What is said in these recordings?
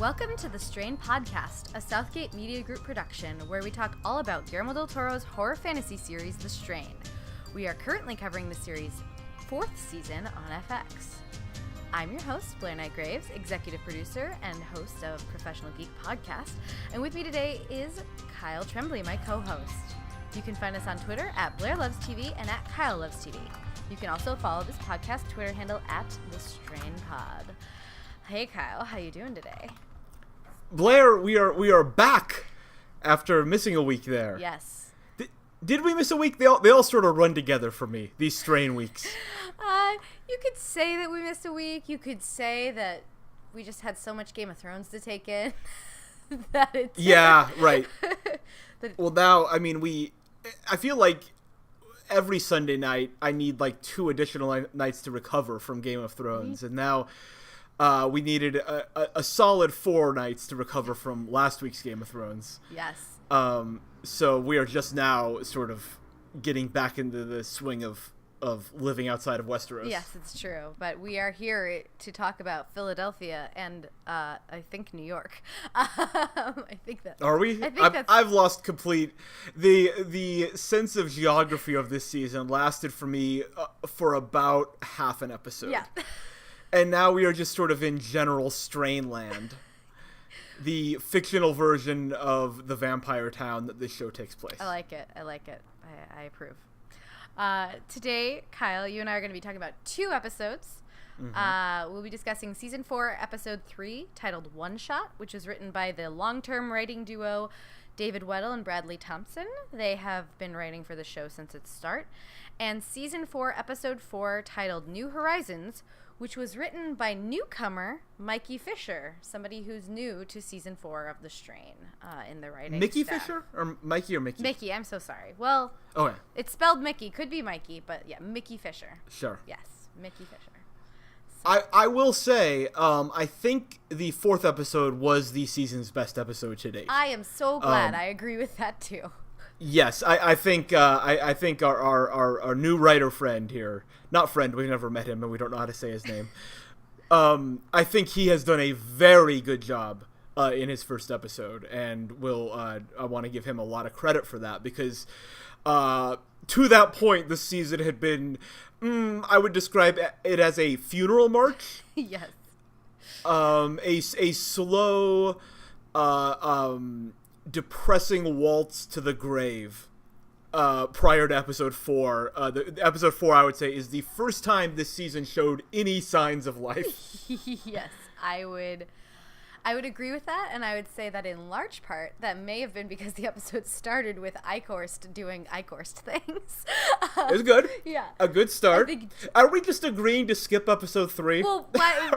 Welcome to the Strain Podcast, a Southgate Media Group production where we talk all about Guillermo del Toro's horror fantasy series, The Strain. We are currently covering the series' 4th season on FX. I'm your host, Blair Knight Graves, executive producer and host of Professional Geek Podcast, and with me today is Kyle Tremblay, my co-host. You can find us on Twitter at Blair Loves TV and at Kyle Loves TV. You can also follow this podcast Twitter handle at The Strain Pod. Hey Kyle, how you doing today? Blair, we are back after missing a week there. Yes. Did we miss a week? They all sort of run together for me, these Strain weeks. You could say that we missed a week. You could say that we just had so much Game of Thrones to take in that it's... Yeah, right. Well, now, I mean, I feel like every Sunday night I need like 2 additional nights to recover from Game of Thrones, and now... we needed a solid 4 nights to recover from last week's Game of Thrones. Yes. So we are just now sort of getting back into the swing of living outside of Westeros. Yes, it's true. But we are here to talk about Philadelphia and I think New York. I think that. Are we? I've lost complete. The sense of geography of this season lasted for me for about half an episode. Yeah. And now we are just sort of in general Strain land, the fictional version of the vampire town that this show takes place. I like it. I approve. Today, Kyle, you and I are going to be talking about 2 episodes. Mm-hmm. We'll be discussing Season 4, Episode 3, titled One Shot, which is written by the long-term writing duo David Weddle and Bradley Thompson. They have been writing for the show since its start. And Season 4, Episode 4, titled New Horizons, which was written by newcomer Mikey Fisher, somebody who's new to Season 4 of The Strain in the writing Mickey staff. Fisher? Or Mikey or Mickey? Mickey, I'm so sorry. Well, okay. It's spelled Mickey. Could be Mikey, but yeah, Mickey Fisher. Sure. Yes, Mickey Fisher. So. I will say, I think the 4th episode was the season's best episode to date. I am so glad. I agree with that, too. Yes, I think I think our new writer friend here, not friend, we've never met him and we don't know how to say his name. I think he has done a very good job in his first episode, and I want to give him a lot of credit for that because to that point the season had been I would describe it as a funeral march. Yes. A slow depressing waltz to the grave prior to episode 4. The episode 4, I would say, is the first time this season showed any signs of life. Yes, I would agree with that, and I would say that in large part that may have been because the episode started with Eichhorst doing Eichhorst things. It was good. Yeah. A good start. Are we just agreeing to skip episode 3? Well,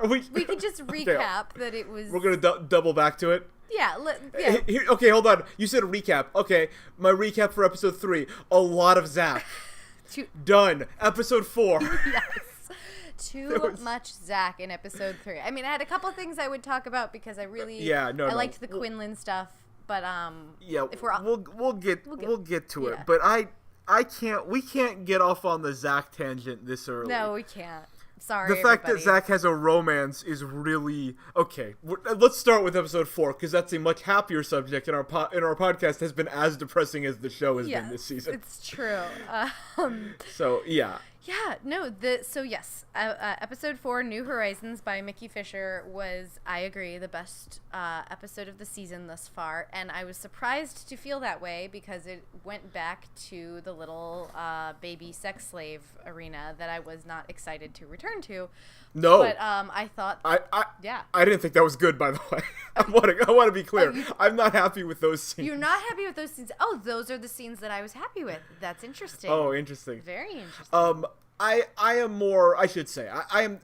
we could just recap that it was... We're going to double back to it? Yeah, yeah. Okay, hold on. You said recap. Okay, my recap for episode 3. A lot of Zach. Done. Episode 4. Yes. Too much Zach in episode 3. I mean, I had a couple things I would talk about because I really I liked the Quinlan stuff, but yeah, if we're we'll get to it. Yeah. But we can't get off on the Zach tangent this early. No, we can't. Sorry, the fact everybody. that Zach has a romance is really okay. Let's start with episode 4 because that's a much happier subject, and our podcast has been as depressing as the show has been this season. It's true. So yeah. Yeah, no, episode 4, New Horizons by Mickey Fisher was, I agree, the best episode of the season thus far, and I was surprised to feel that way because it went back to the little baby sex slave arena that I was not excited to return to. No. But I thought, I didn't think that was good, by the way. I want to be clear. I'm not happy with those scenes. You're not happy with those scenes? Oh, those are the scenes that I was happy with. That's interesting. Oh, interesting. Very interesting. I am more, I should say, I am,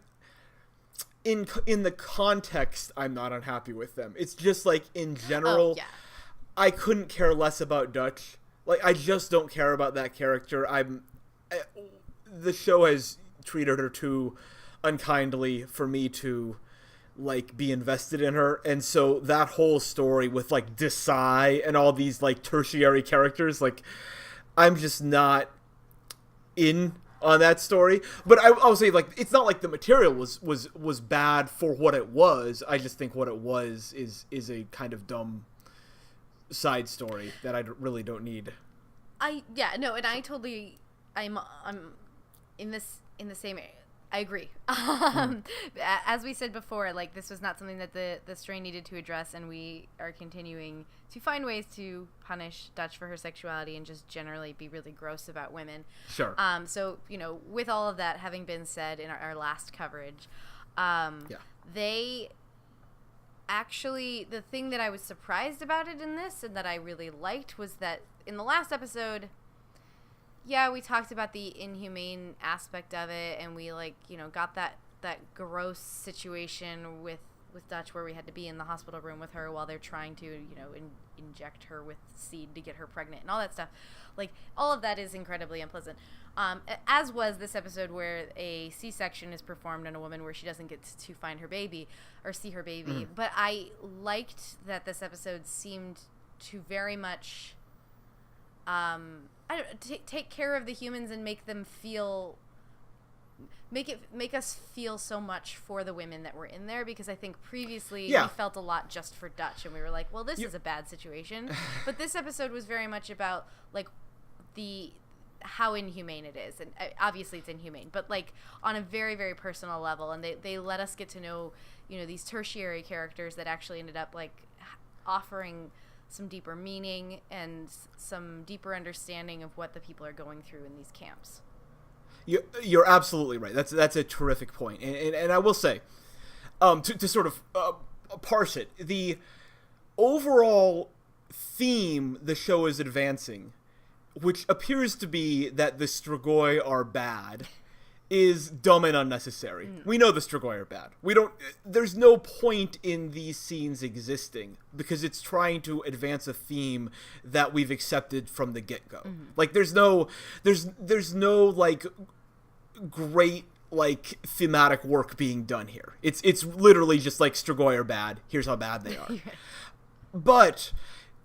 in the context, I'm not unhappy with them. It's just like, in general, I couldn't care less about Dutch. Like, I just don't care about that character. The show has treated her too unkindly for me to like be invested in her, and so that whole story with like Desai and all these like tertiary characters, like I'm just not in on that story. But I'll say, like, it's not like the material was bad for what it was. I just think what it was is a kind of dumb side story that I really don't need. And I totally, I'm in the same area. I agree. As we said before, like, this was not something that the strain needed to address, and we are continuing to find ways to punish Dutch for her sexuality and just generally be really gross about women. Sure. So, with all of that having been said in our last coverage, they actually, the thing that I was surprised about it in this and that I really liked was that in the last episode, we talked about the inhumane aspect of it, and we got that gross situation with Dutch where we had to be in the hospital room with her while they're trying to inject her with seed to get her pregnant and all that stuff. Like, all of that is incredibly unpleasant. As was this episode where a C-section is performed on a woman where she doesn't get to find her baby or see her baby. But I liked that this episode seemed to very much take care of the humans and make us feel so much for the women that were in there, because I think previously we felt a lot just for Dutch, and we were like, well, this is a bad situation. But this episode was very much about, like, how inhumane it is, and obviously it's inhumane, but, like, on a very, very personal level, and they let us get to know these tertiary characters that actually ended up, like, offering some deeper meaning and some deeper understanding of what the people are going through in these camps. You're absolutely right. That's a terrific point. And I will say, to sort of parse it, the overall theme the show is advancing, which appears to be that the Strigoi are bad, is dumb and unnecessary. We know the Strigoi are bad. There's no point in these scenes existing because it's trying to advance a theme that we've accepted from the get-go. Like, there's no like great, like, thematic work being done here. It's literally just like, Strigoi are bad, here's how bad they are. But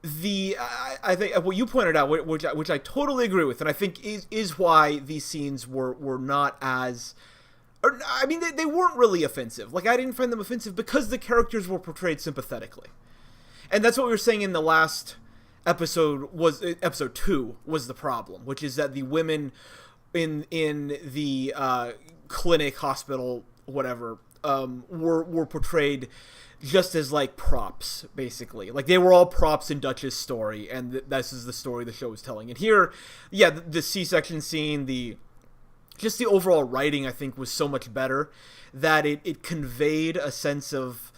I think what you pointed out, which I totally agree with, and I think is why these scenes were not as, I mean, they weren't really offensive. Like, I didn't find them offensive because the characters were portrayed sympathetically. And that's what we were saying in the last episode, episode 2 was the problem, which is that the women in the clinic, hospital, whatever, were portrayed just as, like, props, basically. Like, they were all props in Dutch's story, and this is the story the show was telling. And here, the C-section scene, just the overall writing, I think, was so much better that it conveyed a sense of,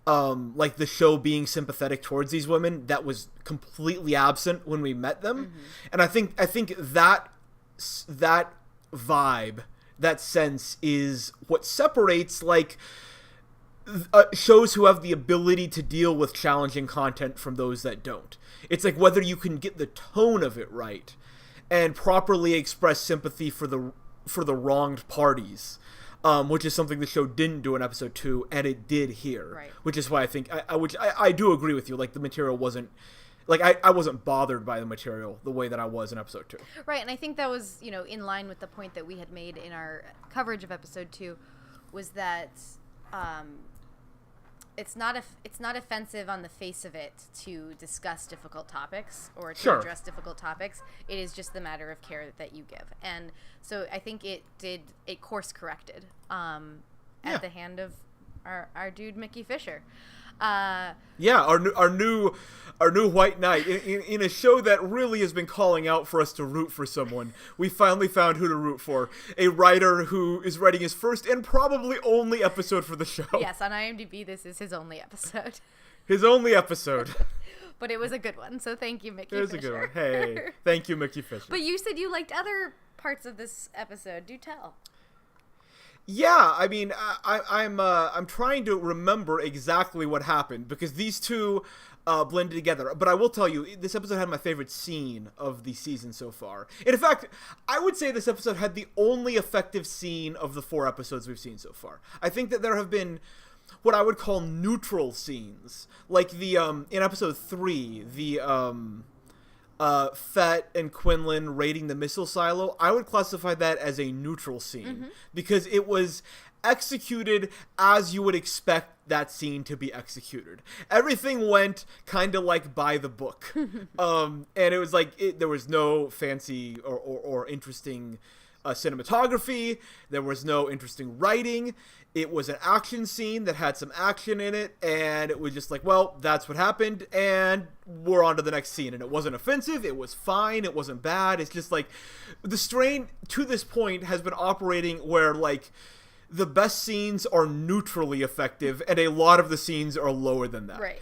like, the show being sympathetic towards these women that was completely absent when we met them. And I think that vibe, that sense, is what separates, like, shows who have the ability to deal with challenging content from those that don't. It's like whether you can get the tone of it right and properly express sympathy for the wronged parties, which is something the show didn't do in episode 2, and it did here. Right. Which is why I think I do agree with you. Like, the material wasn't, like, I wasn't bothered by the material the way that I was in episode 2. Right, and I think that was, in line with the point that we had made in our coverage of episode 2, was that it's not offensive on the face of it to discuss difficult topics or to address difficult topics. It is just the matter of care that you give. And so I think it course corrected at the hand of our dude Mickey Fisher. Our new White Knight in a show that really has been calling out for us to root for someone. We finally found who to root for. A writer who is writing his first and probably only episode for the show. Yes, on IMDb this is his only episode. His only episode. But it was a good one, so thank you, Mickey Fisher. It was a good one. Hey, thank you, Mickey Fisher. But you said you liked other parts of this episode. Do tell. Yeah, I mean, I'm trying to remember exactly what happened because these two blended together. But I will tell you, this episode had my favorite scene of the season so far. And in fact, I would say this episode had the only effective scene of the 4 episodes we've seen so far. I think that there have been what I would call neutral scenes, like the in episode 3, Fett and Quinlan raiding the missile silo, I would classify that as a neutral scene because it was executed as you would expect that scene to be executed. Everything went kind of like by the book. And it was like there was no fancy or interesting cinematography. There was no interesting writing. It was an action scene that had some action in it, and it was just like, well, that's what happened, and we're on to the next scene. And it wasn't offensive. It was fine. It wasn't bad. It's just like the strain to this point has been operating where like the best scenes are neutrally effective, and a lot of the scenes are lower than that. Right.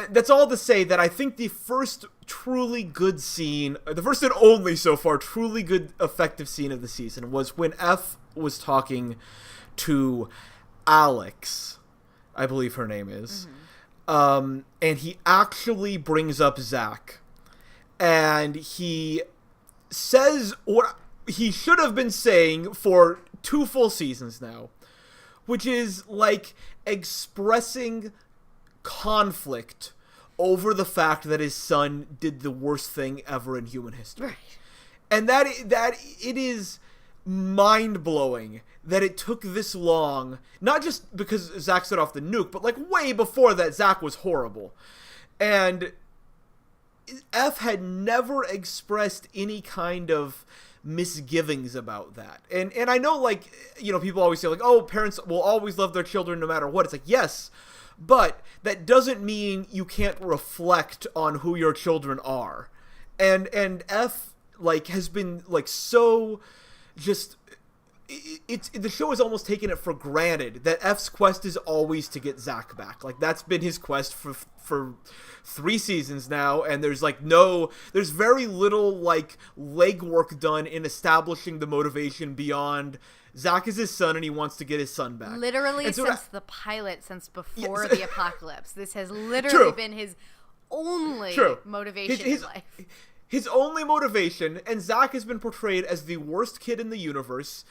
That's all to say that I think the first truly good scene, the first and only so far truly good effective scene of the season was when F was talking to Alex, I believe her name is, and he actually brings up Zach, and he says what he should have been saying for 2 full seasons now, which is like expressing conflict over the fact that his son did the worst thing ever in human history. Right. And that it is mind-blowing that it took this long, not just because Zach set off the nuke, but like way before that, Zach was horrible. And F had never expressed any kind of misgivings about that. And I know, like, you know, people always say like, oh, parents will always love their children no matter what. It's like, yes, but that doesn't mean you can't reflect on who your children are. And F like has been like so just the show has almost taken it for granted that F's quest is always to get Zach back. Like that's been his quest for 3 seasons now, and there's very little like legwork done in establishing the motivation beyond Zach is his son and he wants to get his son back. Literally since the pilot, since before the apocalypse. This has literally been his only motivation in life. His only motivation, and Zach has been portrayed as the worst kid in the universe,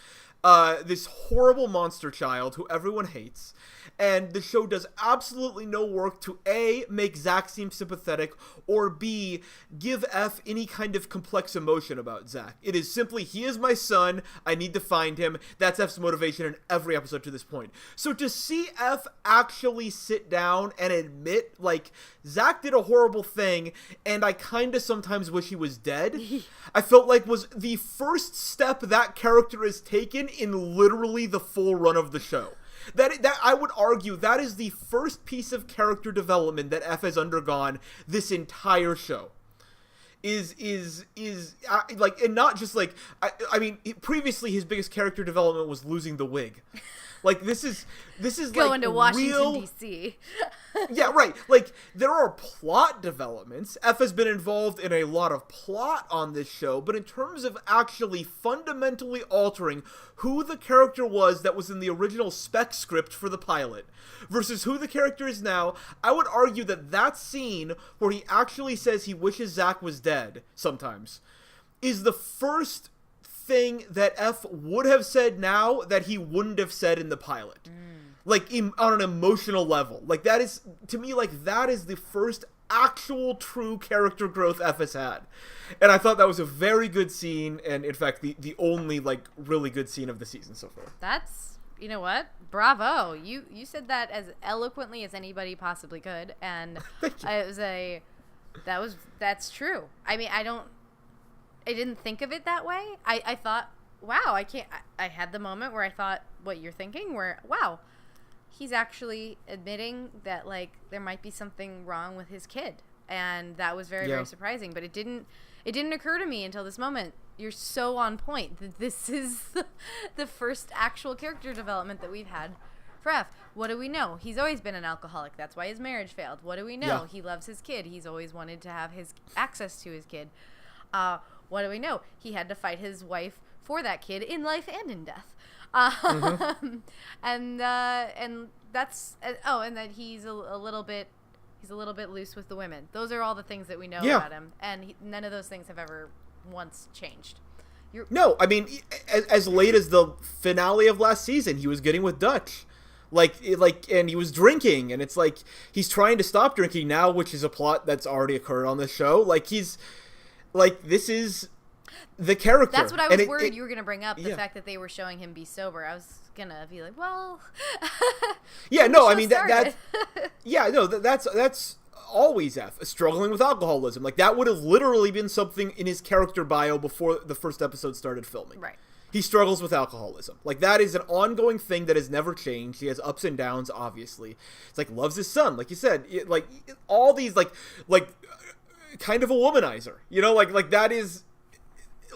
this horrible monster child who everyone hates, and the show does absolutely no work to A, make Zach seem sympathetic, or B, give F any kind of complex emotion about Zach. It is simply, he is my son, I need to find him. That's F's motivation in every episode to this point. So to see F actually sit down and admit, like, Zach did a horrible thing, and I kind of sometimes wish he was dead, I felt like was the first step that character has taken in literally the full run of the show. That I would argue that is the first piece of character development that F has undergone this entire show. Is like, and not just like, I mean, previously his biggest character development was losing the wig. Like this is going like to Washington real, D.C. Yeah, right. Like there are plot developments. F has been involved in a lot of plot on this show, but in terms of actually fundamentally altering who the character was that was in the original spec script for the pilot versus who the character is now, I would argue that scene where he actually says he wishes Zach was dead sometimes is the first thing that F would have said now that he wouldn't have said in the pilot. Like on an emotional level. Like that is, to me, like that is the first actual true character growth F has had. And I thought that was a very good scene, and in fact the only like really good scene of the season so far. That's, you know what? Bravo. You said that as eloquently as anybody possibly could, and that's true. I mean, I didn't think of it that way. I thought, wow, I had the moment where I thought what you're thinking, where, wow, he's actually admitting that, like, there might be something wrong with his kid. And that was very, very surprising. But it didn't occur to me until this moment. You're so on point that this is the first actual character development that we've had for F. What do we know? He's always been an alcoholic. That's why his marriage failed. What do we know? Yeah. He loves his kid. He's always wanted to have his access to his kid. What do we know? He had to fight his wife for that kid in life and in death. And that's and that he's a little bit loose with the women. Those are all the things that we know about him, and none of those things have ever once changed. No, I mean, as late as the finale of last season, he was getting with Dutch. And he was drinking, and it's like he's trying to stop drinking now, which is a plot that's already occurred on this show. Like Like, this is the character. That's what I was worried you were going to bring up, the fact that they were showing him be sober. I was going to be like, well... yeah, no, I mean, that's... yeah, no, that's always struggling with alcoholism. Like, that would have literally been something in his character bio before the first episode started filming. Right. He struggles with alcoholism. Like, that is an ongoing thing that has never changed. He has ups and downs, obviously. It's like, loves his son, like you said. Like, all these, like kind of a womanizer. You know, like that is...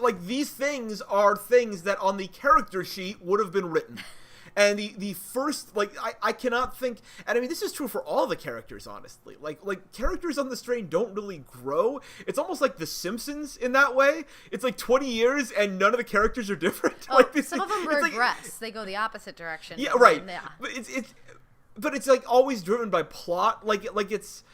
Like, these things are things that on the character sheet would have been written. And the first, like, I cannot think, and I mean, this is true for all the characters, honestly. Like characters on the strain don't really grow. It's almost like The Simpsons in that way. It's like 20 years and none of the characters are different. Oh, like some of them regress. They go the opposite direction. Yeah, right. But it's like always driven by plot. Like it's,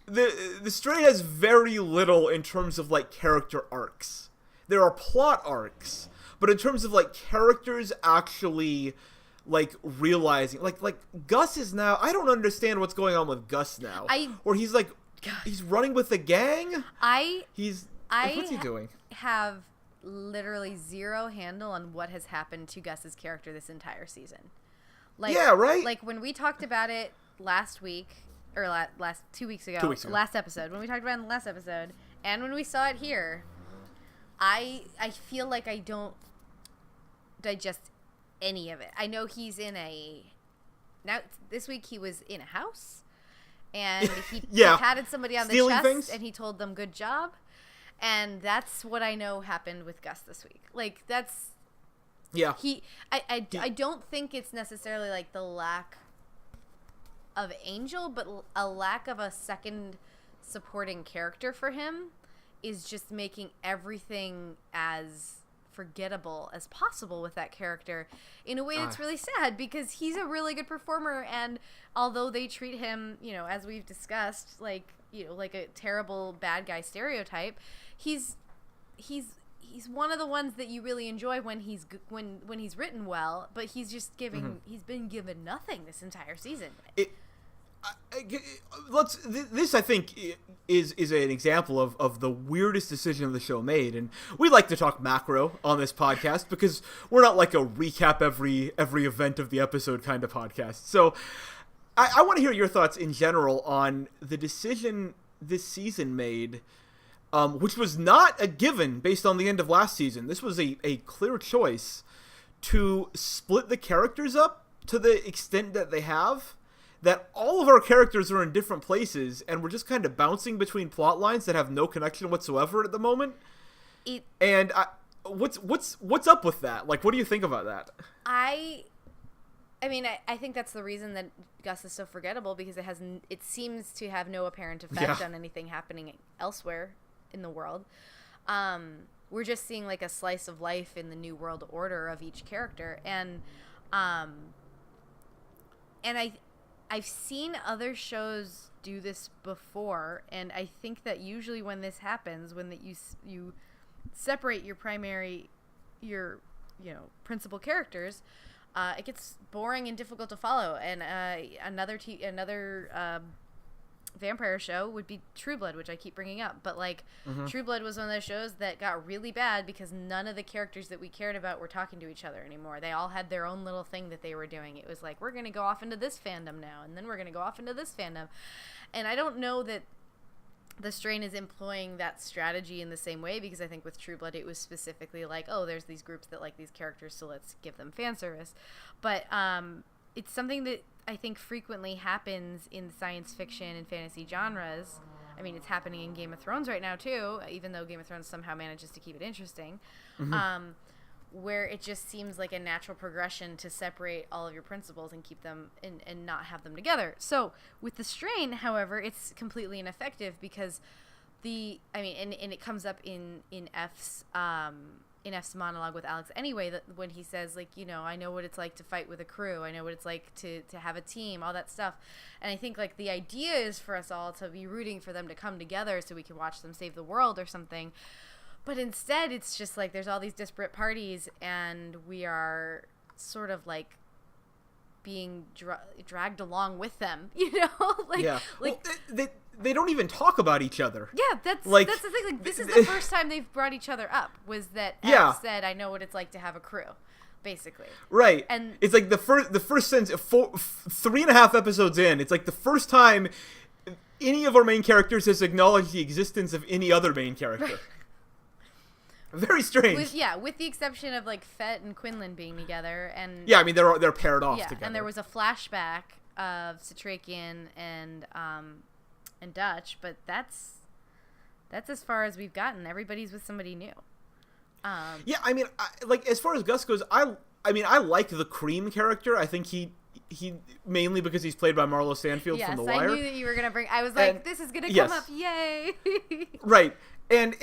the strain has very little in terms of, like, character arcs. There are plot arcs, but in terms of, like, characters actually, like, realizing, like Gus is now, I don't understand what's going on with Gus now. Or he's like, he's running with the gang? What's he doing? Have literally zero handle on what has happened to Gus's character this entire season. Like, yeah, right? Like, when we talked about it last week, or last 2 weeks ago. Last episode, when we talked about it in the last episode, and when we saw it here, I feel like I don't digest any of it. I know he's in now this week he was in a house, and he patted somebody on the chest things. And he told them good job, and that's what I know happened with Gus this week. Like, that's I don't think it's necessarily like the lack of Angel, but a lack of a second supporting character for him is just making everything as forgettable as possible with that character in a way that's really sad, because he's a really good performer, and although they treat him, you know, as we've discussed, like, you know, like a terrible bad guy stereotype, he's one of the ones that you really enjoy when he's written well, but he's just he's been given nothing this entire season. This I think is an example of the weirdest decision the show made, and we like to talk macro on this podcast because we're not like a recap every event of the episode kind of podcast. So I want to hear your thoughts in general on the decision this season made, which was not a given based on the end of last season. This was a clear choice to split the characters up to the extent that they have, that all of our characters are in different places, and we're just kind of bouncing between plot lines that have no connection whatsoever at the moment. What's up with that? Like, what do you think about that? I mean, I think that's the reason that Gus is so forgettable, because it seems to have no apparent effect on anything happening elsewhere in the world. We're just seeing like a slice of life in the new world order of each character, and I've seen other shows do this before, and I think that usually when this happens, when you separate your principal characters, it gets boring and difficult to follow. And another vampire show would be True Blood, which I keep bringing up. But like, True Blood was one of those shows that got really bad because none of the characters that we cared about were talking to each other anymore. They all had their own little thing that they were doing. It was like, we're going to go off into this fandom now, and then we're going to go off into this fandom. And I don't know that the strain is employing that strategy in the same way, because I think with True Blood it was specifically like, oh, there's these groups that like these characters, so let's give them fan service. But it's something that I think frequently happens in science fiction and fantasy genres. I mean, it's happening in Game of Thrones right now too, even though Game of Thrones somehow manages to keep it interesting, where it just seems like a natural progression to separate all of your principles and keep them and not have them together. So with the strain, however, it's completely ineffective, because and it comes up in F's monologue with Alex anyway, that when he says, like, you know, I know what it's like to fight with a crew, I know what it's like to have a team, all that stuff. And I think like the idea is for us all to be rooting for them to come together so we can watch them save the world or something. But instead it's just like there's all these disparate parties, and we are sort of like being dragged along with them, you know? Like, yeah. like well, they don't even talk about each other. Yeah, that's the thing. Like, this is the first time they've brought each other up. Was that F said, "I know what it's like to have a crew," basically. Right. And it's like the first sense 3.5 episodes in. It's like the first time any of our main characters has acknowledged the existence of any other main character. Very strange. With the exception of like Fett and Quinlan being together, and yeah, I mean they're paired off together. And there was a flashback of Satrakian and Dutch, but that's as far as we've gotten. Everybody's with somebody new. Yeah, I mean, like as far as Gus goes, I like the Cream character. I think he mainly because he's played by Marlo Stanfield from The Wire. Yes, I knew that you were gonna bring. I was like, this is gonna come up, yay! Right, and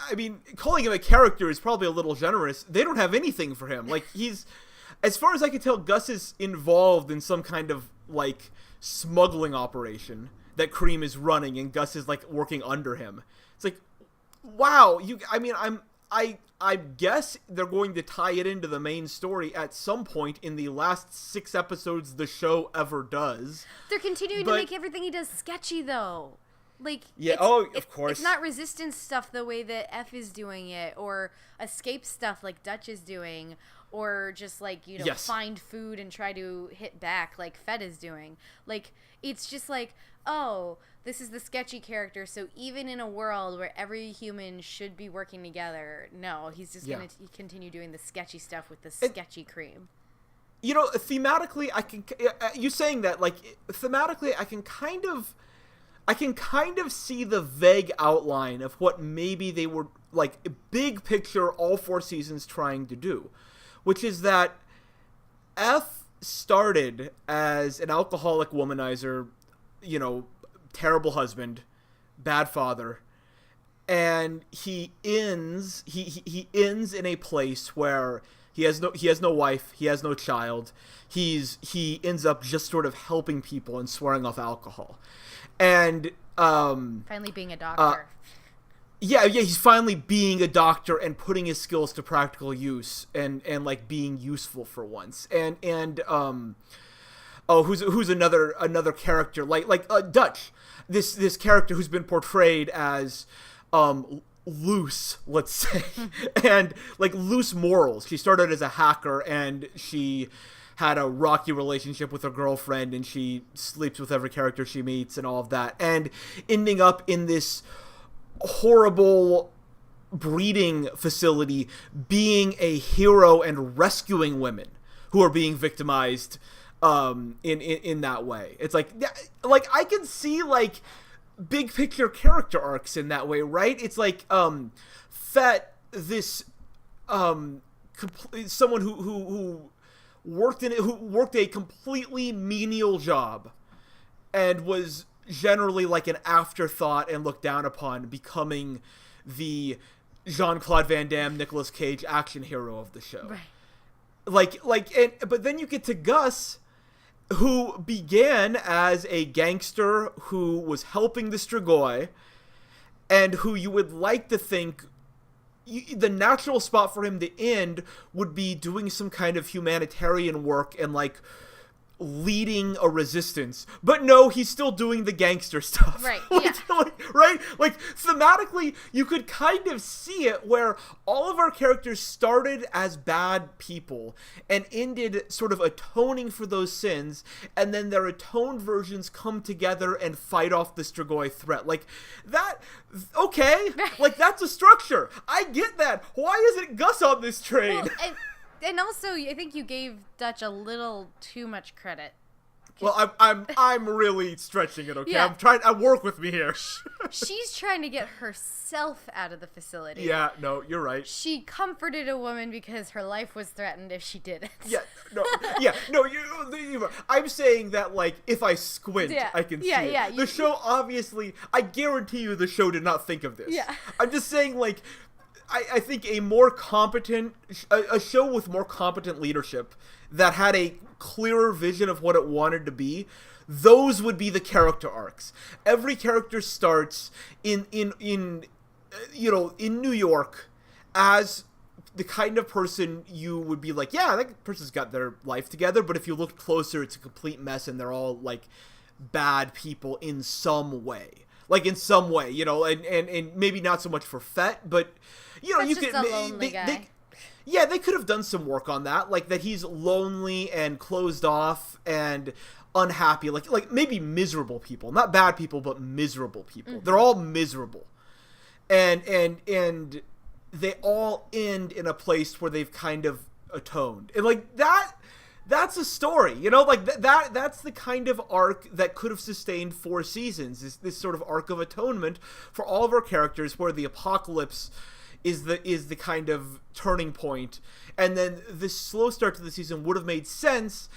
I mean, calling him a character is probably a little generous. They don't have anything for him. Like he's, as far as I can tell, Gus is involved in some kind of like smuggling operation that Cream is running, and Gus is like working under him. It's like, wow, I guess they're going to tie it into the main story at some point in the last 6 episodes the show ever does. They're continuing to make everything he does sketchy, though. Like, of course. It's not resistance stuff the way that F is doing it, or escape stuff like Dutch is doing, or just like, find food and try to hit back like Fett is doing. Like, it's just like, oh, this is the sketchy character, so even in a world where every human should be working together, no, he's just going to continue doing the sketchy stuff with the sketchy Cream. Thematically, you saying that, like, thematically, I can kind of see the vague outline of what maybe they were, like, big picture, all 4 seasons trying to do, which is that F started as an alcoholic womanizer, terrible husband, bad father, and he ends in a place where he has no wife, he has no child. He ends up just sort of helping people and swearing off alcohol. And finally being a doctor. He's finally being a doctor and putting his skills to practical use and like being useful for once. And who's another character like Dutch, this character who's been portrayed as loose, let's say, and like loose morals. She started as a hacker and she had a rocky relationship with her girlfriend, and she sleeps with every character she meets and all of that, and ending up in this horrible breeding facility being a hero and rescuing women who are being victimized in that way. It's like I can see like big picture character arcs in that way, right? It's like Fett, this someone who worked a completely menial job and was generally like an afterthought and looked down upon, becoming the Jean-Claude Van Damme, Nicolas Cage action hero of the show. Right. But then you get to Gus, who began as a gangster who was helping the Strigoi, and who you would like to think the natural spot for him to end would be doing some kind of humanitarian work and like leading a resistance, but no, he's still doing the gangster stuff. Right. Right? Like thematically, you could kind of see it where all of our characters started as bad people and ended sort of atoning for those sins, and then their atoned versions come together and fight off the Strigoi threat. Like that, okay, like that's a structure. I get that. Why isn't Gus on this train? Well, and also, I think you gave Dutch a little too much credit. Well, I'm really stretching it. Okay, Yeah. Work with me here. She's trying to get herself out of the facility. Yeah, no, you're right. She comforted a woman because her life was threatened if she didn't. I'm saying that like if I squint, I can see it. Yeah, the show obviously, I guarantee you, the show did not think of this. Yeah. I'm just saying like. I think a more competent, a show with more competent leadership that had a clearer vision of what it wanted to be, those would be the character arcs. Every character starts in New York as the kind of person you would be like, yeah, that person's got their life together, but if you look closer, it's a complete mess and they're all like bad people in some way. Like, in some way, you know, and maybe not so much for Fett, but, you know, That's you just could... a lonely guy. Yeah, they could have done some work on that, like that he's lonely and closed off and unhappy, like maybe miserable people, not bad people, but miserable people. Mm-hmm. They're all miserable, and they all end in a place where they've kind of atoned, and like that's a story, you know, like that's the kind of arc that could have sustained 4 seasons. This sort of arc of atonement for all of our characters, where the apocalypse is the kind of turning point, and then this slow start to the season would have made sense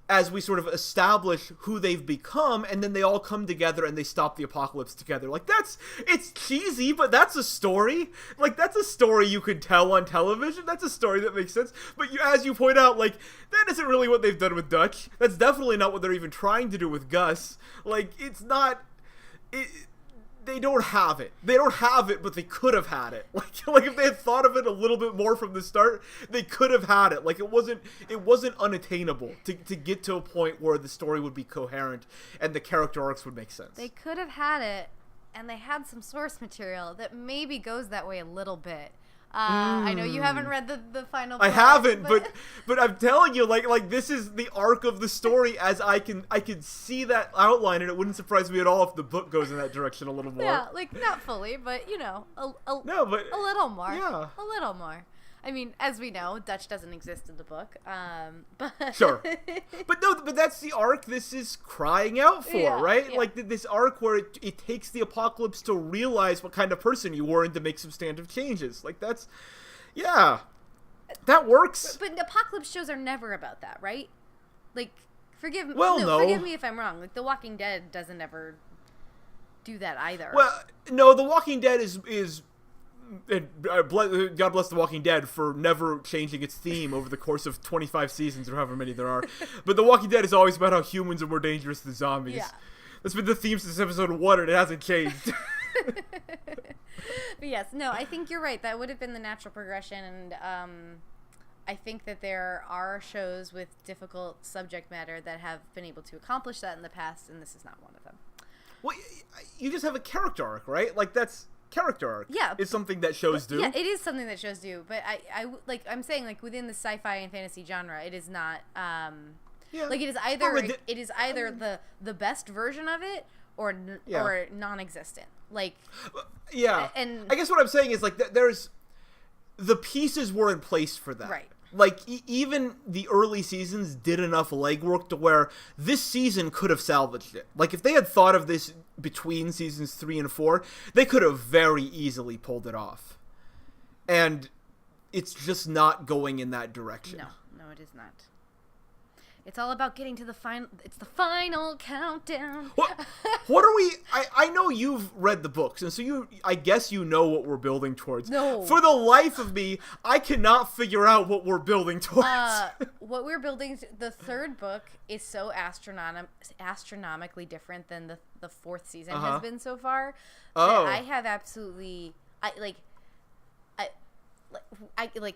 as we sort of establish who they've become, and then they all come together and they stop the apocalypse together. Like, it's cheesy, but that's a story. Like, that's a story you could tell on television. That's a story that makes sense. But as you point out, like, that isn't really what they've done with Dutch. That's definitely not what they're even trying to do with Gus. Like, it's not... They don't have it. They don't have it, but they could have had it. Like if they had thought of it a little bit more from the start, they could have had it. Like, it wasn't unattainable to get to a point where the story would be coherent and the character arcs would make sense. They could have had it, and they had some source material that maybe goes that way a little bit. I know you haven't read the final book. I haven't, but I'm telling you, like this is the arc of the story as I can see that outline, and it wouldn't surprise me at all if the book goes in that direction a little more. Yeah, like, not fully, but, you know, a little more. Yeah. A little more. I mean, as we know, Dutch doesn't exist in the book. But sure, but that's the arc this is crying out for, right? Yeah. Like this arc where it takes the apocalypse to realize what kind of person you were and to make substantive changes. Like, that's, yeah, that works. But apocalypse shows are never about that, right? Like, forgive me if I'm wrong. Like, The Walking Dead doesn't ever do that either. Well, no, The Walking Dead is. And God bless The Walking Dead for never changing its theme over the course of 25 seasons or however many there are. But The Walking Dead is always about how humans are more dangerous than zombies. Yeah. That's been the theme since episode 1, and it hasn't changed. But yes, no, I think you're right. That would have been the natural progression, and I think that there are shows with difficult subject matter that have been able to accomplish that in the past, and this is not one of them. Well, you just have a character arc, right? Like, that's... character arc. Yeah, is something that shows do. Yeah, it is something that shows do. But I'm saying, like, within the sci-fi and fantasy genre, it is not. Like, it is either the best version of it or non-existent. Like, yeah. And I guess what I'm saying is, like, there's the pieces were in place for that. Right. Like, even the early seasons did enough legwork to where this season could have salvaged it. Like, if they had thought of this between seasons 3 and 4, they could have very easily pulled it off. And it's just not going in that direction. No, it is not. It's all about getting to the final... It's the final countdown. What are we... I know you've read the books, and so I guess you know what we're building towards. No. For the life of me, I cannot figure out what we're building towards. What we're building... The third book is so astronomically different than the fourth season has been so far. Oh. I have absolutely...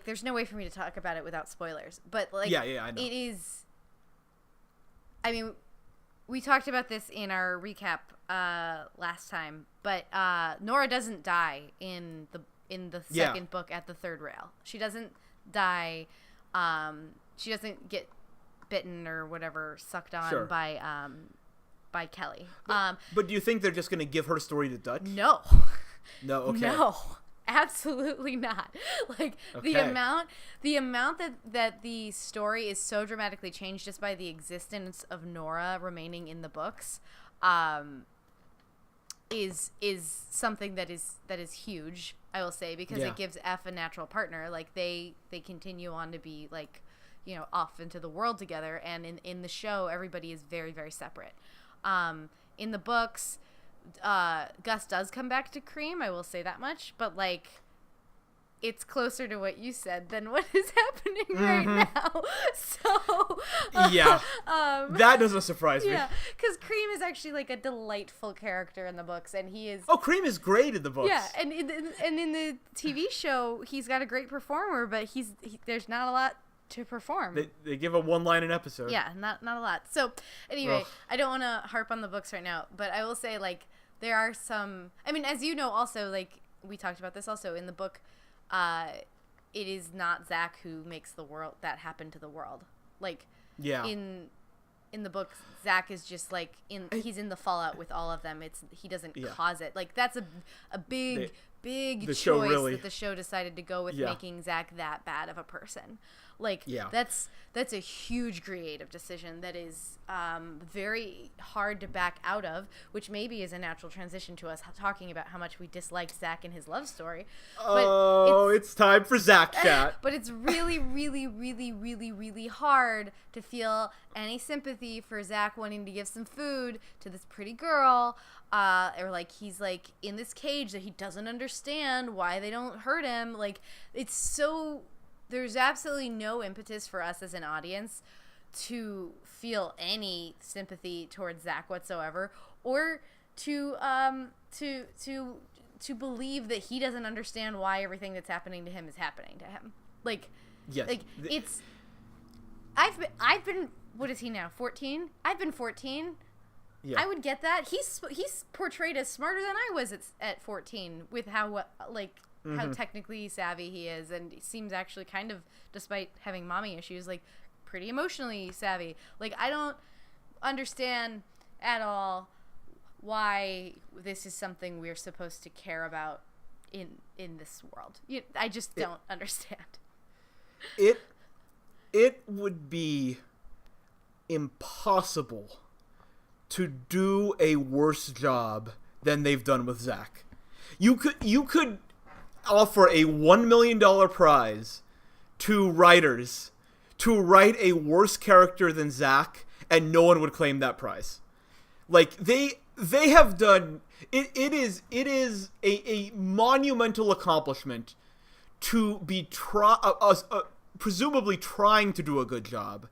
there's no way for me to talk about it without spoilers. But, like... Yeah, I know. It is... I mean, we talked about this in our recap last time, but Nora doesn't die in the second book at the third rail. She doesn't die. She doesn't get bitten or whatever, sucked on by Kelly. But do you think they're just going to give her story to Dutch? No. No. Okay. No. Absolutely not. Like, okay. the amount that the story is so dramatically changed just by the existence of Nora remaining in the books, is something that is huge, I will say, because it gives F a natural partner. Like, they continue on to be, like, you know, off into the world together, and in the show everybody is very, very separate. In the books, Gus does come back to Cream, I will say that much, but, like, it's closer to what you said than what is happening right now. So that doesn't surprise me. Yeah, because Cream is actually, like, a delightful character in the books, and he is. Oh, Cream is great in the books. Yeah, and in the TV show, he's got a great performer, but there's not a lot to perform. They give a one line an episode. Yeah, not a lot. So anyway, Ugh. I don't want to harp on the books right now, but I will say, like, there are some, I mean, as you know, also, like, we talked about this also in the book, it is not Zach who makes the world that happen to the world. Like, yeah. In the book, Zach is just like he's in the fallout with all of them. He doesn't cause it. Like, that's a big choice that the show decided to go with, making Zach that bad of a person. Like, that's a huge creative decision that is very hard to back out of, which maybe is a natural transition to us talking about how much we disliked Zach and his love story. But it's time for Zach chat. But it's really, really, really, really, really hard to feel any sympathy for Zach wanting to give some food to this pretty girl, or like he's like in this cage that he doesn't understand why they don't hurt him. Like, it's so... There's absolutely no impetus for us as an audience to feel any sympathy towards Zach whatsoever, or to believe that he doesn't understand why everything that's happening to him is happening to him. Like, yes. Like, it's... I've been... What is he now? 14? I've been 14. Yeah. I would get that. He's portrayed as smarter than I was at 14 with how, like... Mm-hmm. How technically savvy he is, and he seems actually kind of, despite having mommy issues, like, pretty emotionally savvy. Like, I don't understand at all why this is something we're supposed to care about in this world. I just don't understand. It would be impossible to do a worse job than they've done with Zach. You could offer a $1 million prize to writers to write a worse character than Zach, and no one would claim that prize. Like, they have done it. It is a monumental accomplishment to be presumably trying to do a good job,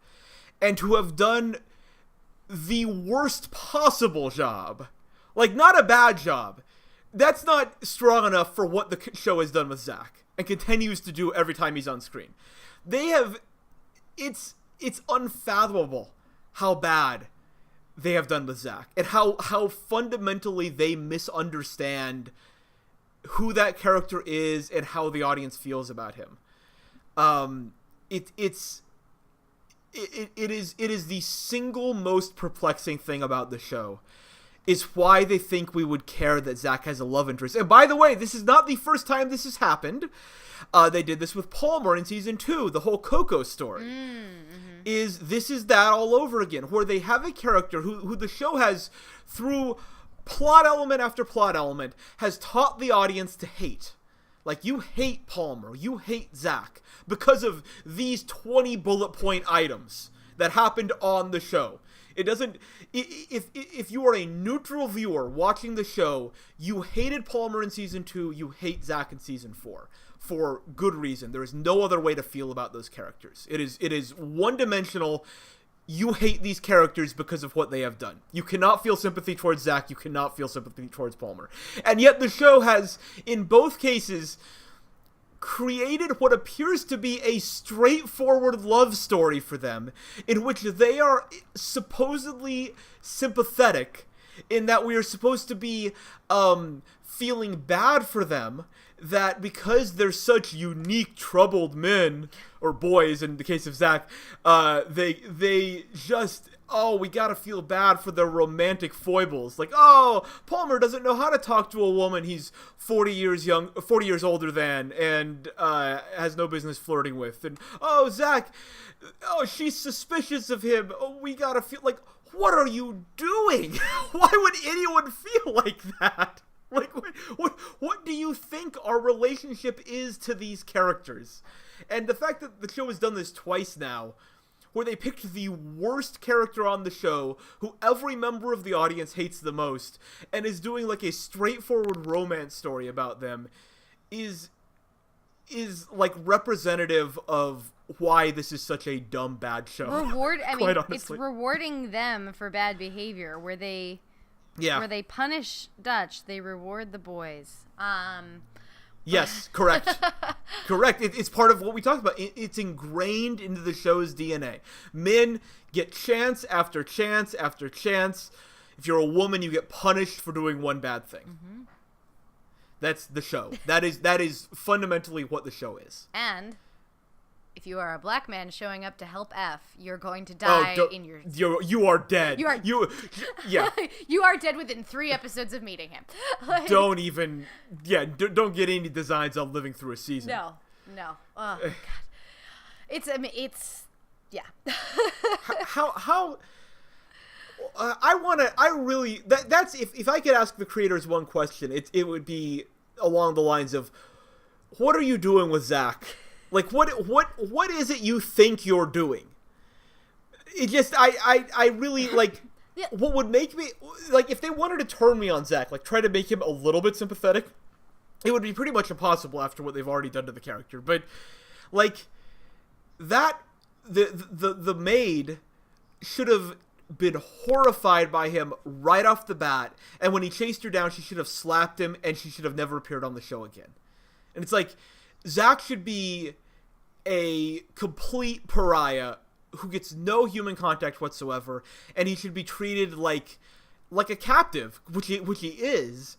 and to have done the worst possible job. Like, not a bad job. That's not strong enough for what the show has done with Zach and continues to do every time he's on screen. It's unfathomable how bad they have done with Zach, and how fundamentally they misunderstand who that character is and how the audience feels about him. It is the single most perplexing thing about the show. Is why they think we would care that Zach has a love interest. And by the way, this is not the first time this has happened. They did this with Palmer in season 2, the whole Coco story. Mm-hmm. This is that all over again, where they have a character who the show has, through plot element after plot element, has taught the audience to hate. Like, you hate Palmer, you hate Zach, because of these 20 bullet point items that happened on the show. It doesn't... If you are a neutral viewer watching the show, you hated Palmer in season 2, you hate Zach in season 4. For good reason. There is no other way to feel about those characters. It is one-dimensional. You hate these characters because of what they have done. You cannot feel sympathy towards Zach. You cannot feel sympathy towards Palmer. And yet the show has, in both cases, created what appears to be a straightforward love story for them, in which they are supposedly sympathetic, in that we are supposed to be feeling bad for them, that because they're such unique troubled men, or boys in the case of Zach, they just... Oh, we gotta feel bad for their romantic foibles. Like, oh, Palmer doesn't know how to talk to a woman he's 40 years older than, and has no business flirting with. And, oh, Zach, oh, she's suspicious of him. Oh, we gotta feel like, what are you doing? Why would anyone feel like that? Like, what do you think our relationship is to these characters? And the fact that the show has done this twice now, where they picked the worst character on the show, who every member of the audience hates the most, and is doing like a straightforward romance story about them, is like representative of why this is such a dumb, bad show. It's rewarding them for bad behavior, where they punish Dutch, they reward the boys. Yes, correct. Correct. It's part of what we talked about. It's ingrained into the show's DNA. Men get chance after chance after chance. If you're a woman, you get punished for doing one bad thing. Mm-hmm. That's the show. That is fundamentally what the show is. And if you are a black man showing up to help F, you're going to die in your... You are dead. Yeah. You are dead within 3 episodes of meeting him. Don't even... Yeah, don't get any designs on living through a season. No. Oh, God. It's... Yeah. How... That's if I could ask the creators one question, it would be along the lines of, what are you doing with Zach? Like, what is it you think you're doing? It just, I really, like, yeah. What would make me, like, if they wanted to turn me on Zach, like, try to make him a little bit sympathetic, it would be pretty much impossible after what they've already done to the character. But, like, that, the maid should have been horrified by him right off the bat, and when he chased her down, she should have slapped him, and she should have never appeared on the show again. And it's like, Zach should be a complete pariah who gets no human contact whatsoever, and he should be treated like a captive, which he is,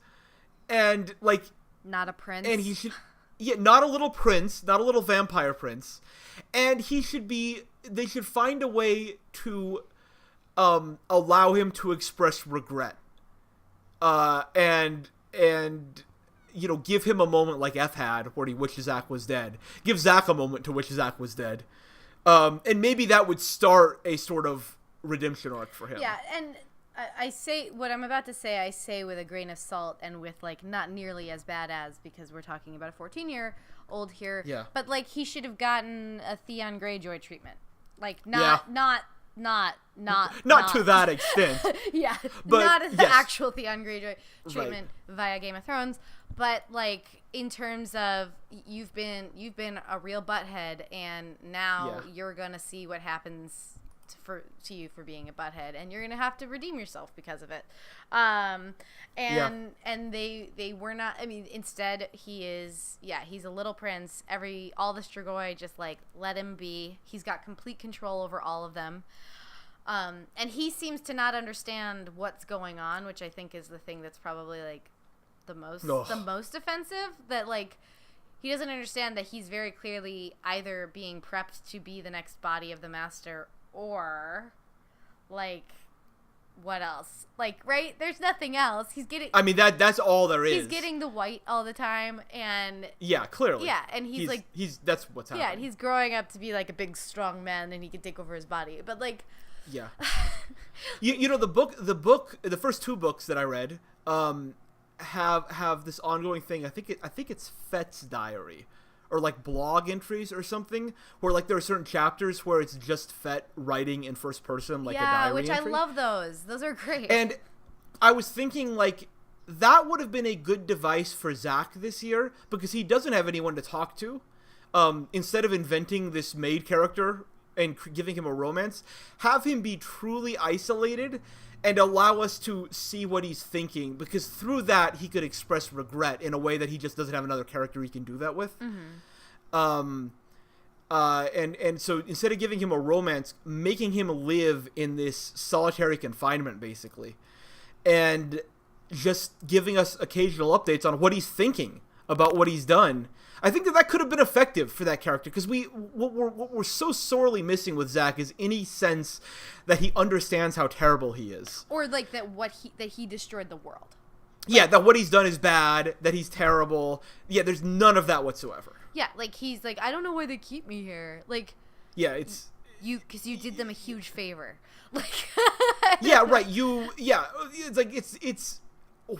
and like not a prince. And he should, not a little prince, not a little vampire prince, and they should find a way to allow him to express regret, and give him a moment like F had where he wishes Zach was dead. Give Zach a moment to wish Zach was dead, and maybe that would start a sort of redemption arc for him. Yeah, and I say what I'm about to say. I say with a grain of salt and with like not nearly as bad as, because we're talking about a 14-year-old here. Yeah. But like he should have gotten a Theon Greyjoy treatment, like not to that extent. Yeah, but not the actual Theon Greyjoy treatment via Game of Thrones, but like in terms of you've been a real butthead, and now you're gonna see what happens to you for being a butthead, and you're gonna have to redeem yourself because of it. And they were not. I mean, instead he's a little prince. All the Strigoi just like let him be. He's got complete control over all of them. And he seems to not understand what's going on, which I think is the thing that's probably like the most offensive. That like he doesn't understand that he's very clearly either being prepped to be the next body of the master, or like what else? Like, right? There's nothing else. He's getting... I mean, that's all there is. He's getting the white all the time, and... Yeah, clearly. Yeah, and he's like... That's what's happening. Yeah, and he's growing up to be, like, a big, strong man, and he can take over his body. But, like... Yeah. you know, the first 2 books that I read, have this ongoing thing. I think it's Fett's diary, or like blog entries or something, where like there are certain chapters where it's just Fett writing in first person, like a diary entry. I love those. Those are great. And I was thinking, like, that would have been a good device for Zach this year, because he doesn't have anyone to talk to. Instead of inventing this maid character and giving him a romance, have him be truly isolated and allow us to see what he's thinking, because through that he could express regret in a way that he just doesn't have another character he can do that with. Mm-hmm. And so instead of giving him a romance, making him live in this solitary confinement, basically, and just giving us occasional updates on what he's thinking about what he's done. I think that could have been effective for that character, because what we're so sorely missing with Zach is any sense that he understands how terrible he is, or like that he destroyed the world. Yeah, that what he's done is bad, that he's terrible. Yeah, there's none of that whatsoever. Yeah, like he's like, I don't know why they keep me here. Like, yeah, it's because you did them a huge favor. Like, yeah, right. It's like it's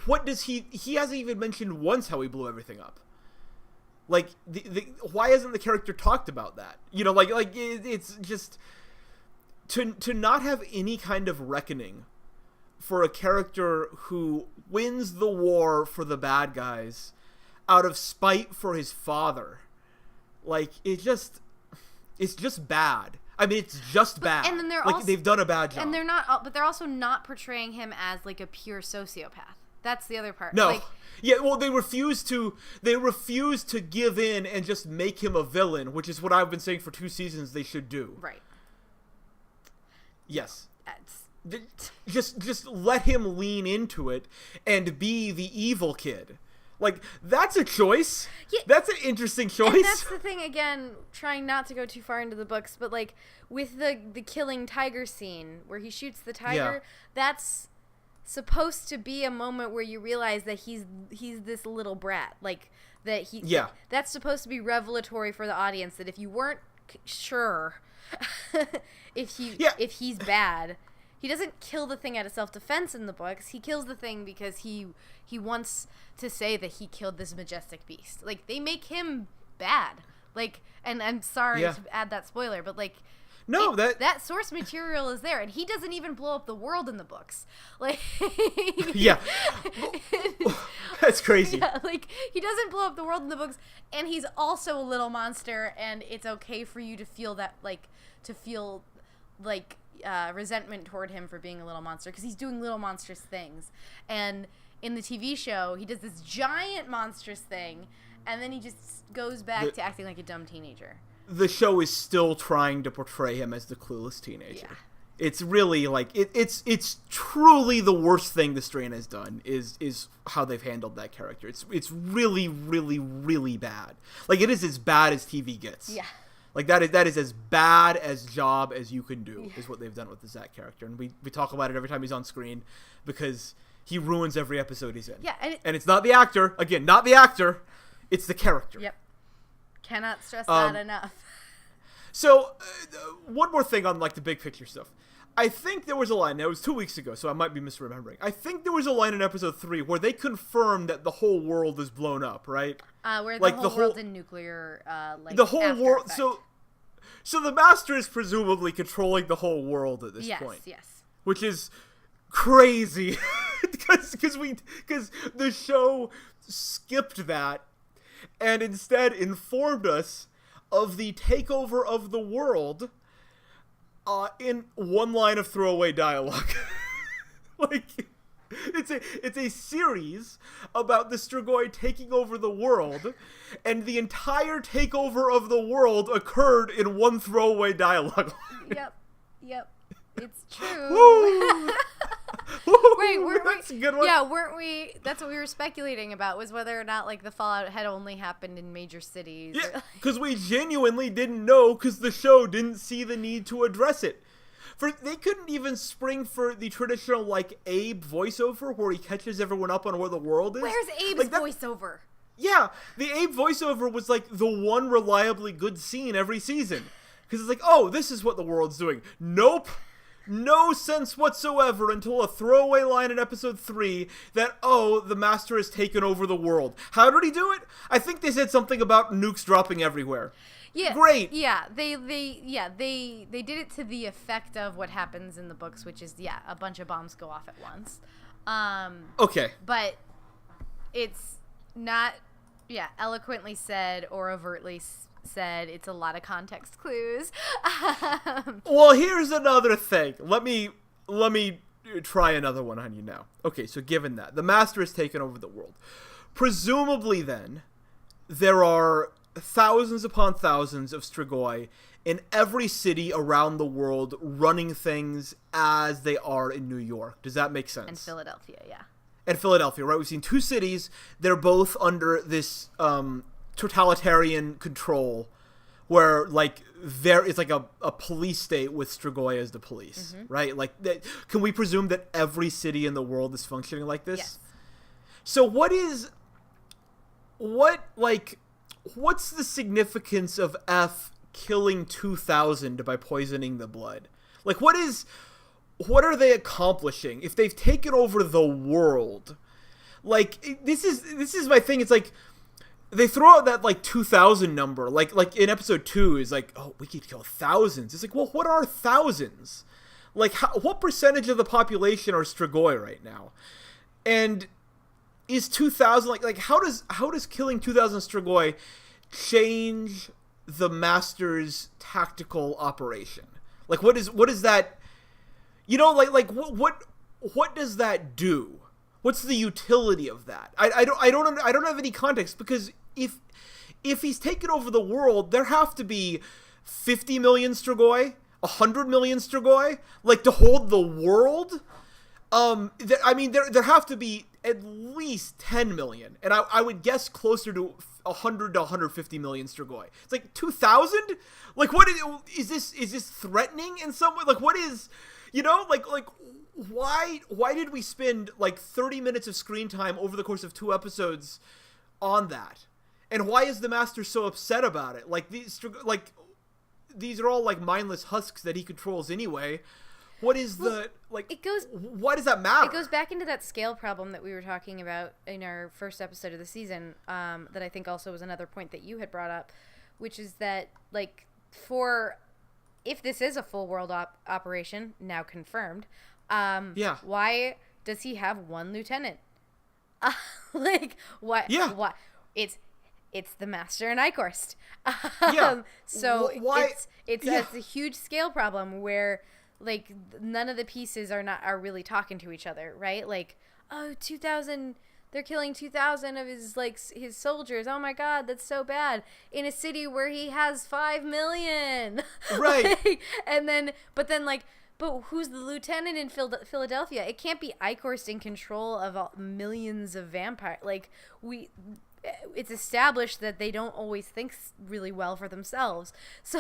what does he hasn't even mentioned once how he blew everything up. Like, why hasn't the character talked about that? You know, like it's just to not have any kind of reckoning for a character who wins the war for the bad guys out of spite for his father. Like, it's just bad. I mean, it's just bad. And then they've done a bad job. And they're also not portraying him as like a pure sociopath. That's the other part. No. Like, yeah, well, they refuse to give in and just make him a villain, which is what I've been saying for 2 seasons they should do. Right. Yes. Just let him lean into it and be the evil kid. Like, that's a choice. Yeah. That's an interesting choice. And that's the thing, again, trying not to go too far into the books, but, like, with the killing tiger scene where he shoots the tiger, that's supposed to be a moment where you realize that he's this little brat. Like, that he... Yeah. That's supposed to be revelatory for the audience, that if you weren't sure if he's bad... He doesn't kill the thing out of self-defense in the books. He kills the thing because he wants to say that he killed this majestic beast. Like, they make him bad. Like, and I'm sorry to add that spoiler, but, like... No, that source material is there, and he doesn't even blow up the world in the books. Like... yeah. That's crazy. Yeah, like, he doesn't blow up the world in the books, and he's also a little monster, and it's okay for you to feel that, like... resentment toward him for being a little monster because he's doing little monstrous things. And in the TV show, he does this giant monstrous thing, and then he just goes back to acting like a dumb teenager. The show is still trying to portray him as the clueless teenager. Yeah. It's really like it's truly the worst thing the Strain has done is how they've handled that character. It's really, really, really bad. Like, it is as bad as TV gets. Yeah. Like, that is as bad as job as you can do, is what they've done with the Zack character. And we talk about it every time he's on screen because he ruins every episode he's in. Yeah. And it's not the actor. Again, not the actor. It's the character. Yep. Cannot stress that enough. So, one more thing on, like, the big picture stuff. I think there was a line, now it was 2 weeks ago, so I might be misremembering. I think there was a line in episode 3 where they confirmed that the whole world is blown up, right? Where the whole world's in nuclear, the whole world, effect. So the Master is presumably controlling the whole world at this point. Yes. Which is crazy, because the show skipped that and instead informed us of the takeover of the world in one line of throwaway dialogue. Like, it's a series about the Strigoi taking over the world, and the entire takeover of the world occurred in one throwaway dialogue. Yep. It's true. Woo! Wait, that's a good one. Yeah, weren't we? That's what we were speculating about, was whether or not, like, the fallout had only happened in major cities. Yeah, because we genuinely didn't know, because the show didn't see the need to address it. They couldn't even spring for the traditional, like, Abe voiceover where he catches everyone up on where the world is. Where's Abe's voiceover? Yeah, the Abe voiceover was, like, the one reliably good scene every season. Because it's like, oh, this is what the world's doing. Nope. No sense whatsoever until a throwaway line in episode 3 that, oh, the Master has taken over the world. How did he do it? I think they said something about nukes dropping everywhere. Yeah. Great. Yeah, they did it to the effect of what happens in the books, which is, a bunch of bombs go off at once. Okay. But it's not, eloquently said or overtly said. It's a lot of context clues. Well, here's another thing. Let me try another one on you now. Okay, so given that the Master has taken over the world, presumably then there are thousands upon thousands of Strigoi in every city around the world running things as they are in New York. Does that make sense? And Philadelphia, yeah. And Philadelphia, right? We've seen 2 cities. They're both under this totalitarian control where, like, there is, like, a police state with Strigoi as the police, right? Like, can we presume that every city in the world is functioning like this? Yes. So what's the significance of F killing 2,000 by poisoning the blood? Like, what are they accomplishing if they've taken over the world? Like, this is my thing. It's like, they throw out that, like, 2,000 number, like in episode 2 is like, oh, we could kill thousands. It's like, well, what are thousands? Like, what percentage of the population are Strigoi right now? And is 2,000, like how does killing 2,000 Strigoi change the Master's tactical operation? Like, what is that? You know, like what does that do? What's the utility of that? I don't have any context, because if he's taken over the world, there have to be 50 million Strigoi, 100 million Strigoi, like, to hold the world. There have to be at least 10 million, and I would guess closer to 100 to 150 million Strigoi. It's like 2,000. Like, what is this? Is this threatening in some way? Like, what is, like. Why did we spend like 30 minutes of screen time over the course of 2 episodes on that? And why is the Master so upset about it? Like, these are all like mindless husks that he controls anyway. What is why does that matter? It goes back into that scale problem that we were talking about in our first episode of the season, that I think also was another point that you had brought up, which is that, like, if this is a full world operation, now confirmed, why does he have 1 lieutenant? Like, what? Yeah. What? It's the Master and Eichhorst. So why? It's a huge scale problem where, like, none of the pieces are really talking to each other, right? Like, 2,000. They're killing 2,000 of his soldiers. Oh my God, that's so bad. In a city where he has 5 million. Right. But who's the lieutenant in Philadelphia? It can't be Eichhorst in control of millions of vampires. Like, it's established that they don't always think really well for themselves. So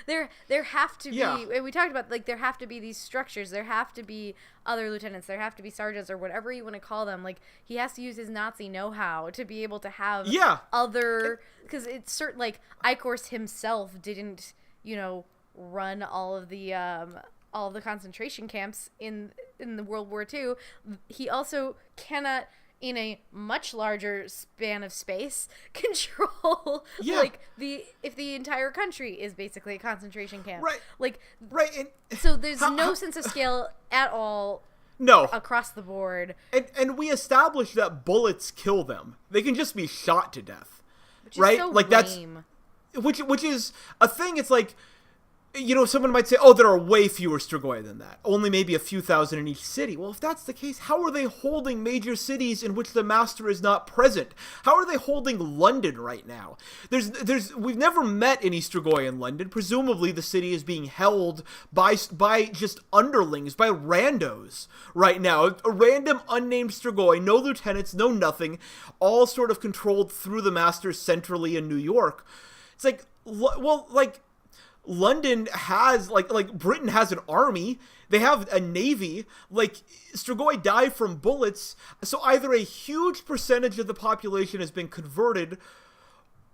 there have to be, and we talked about, like, there have to be these structures. There have to be other lieutenants. There have to be sergeants, or whatever you want to call them. Like, he has to use his Nazi know-how to be able to have other, because it's certain, like, Eichhorst himself didn't, run all of the concentration camps in the World War II. He also cannot, in a much larger span of space, control if the entire country is basically a concentration camp. Right. Like, right. And so there's no sense of scale at all. No. Across the board. And we established that bullets kill them. They can just be shot to death. Which is so lame. Which is a thing. It's like, someone might say, oh, there are way fewer Strigoi than that. Only maybe a few thousand in each city. Well, if that's the case, how are they holding major cities in which the Master is not present? How are they holding London right now? We've never met any Strigoi in London. Presumably, the city is being held by just underlings, by randos right now. A random unnamed Strigoi, no lieutenants, no nothing, all sort of controlled through the Master centrally in New York. It's like, well, like, London has, like Britain has an army. They have a navy. Like, Strigoi die from bullets. So either a huge percentage of the population has been converted,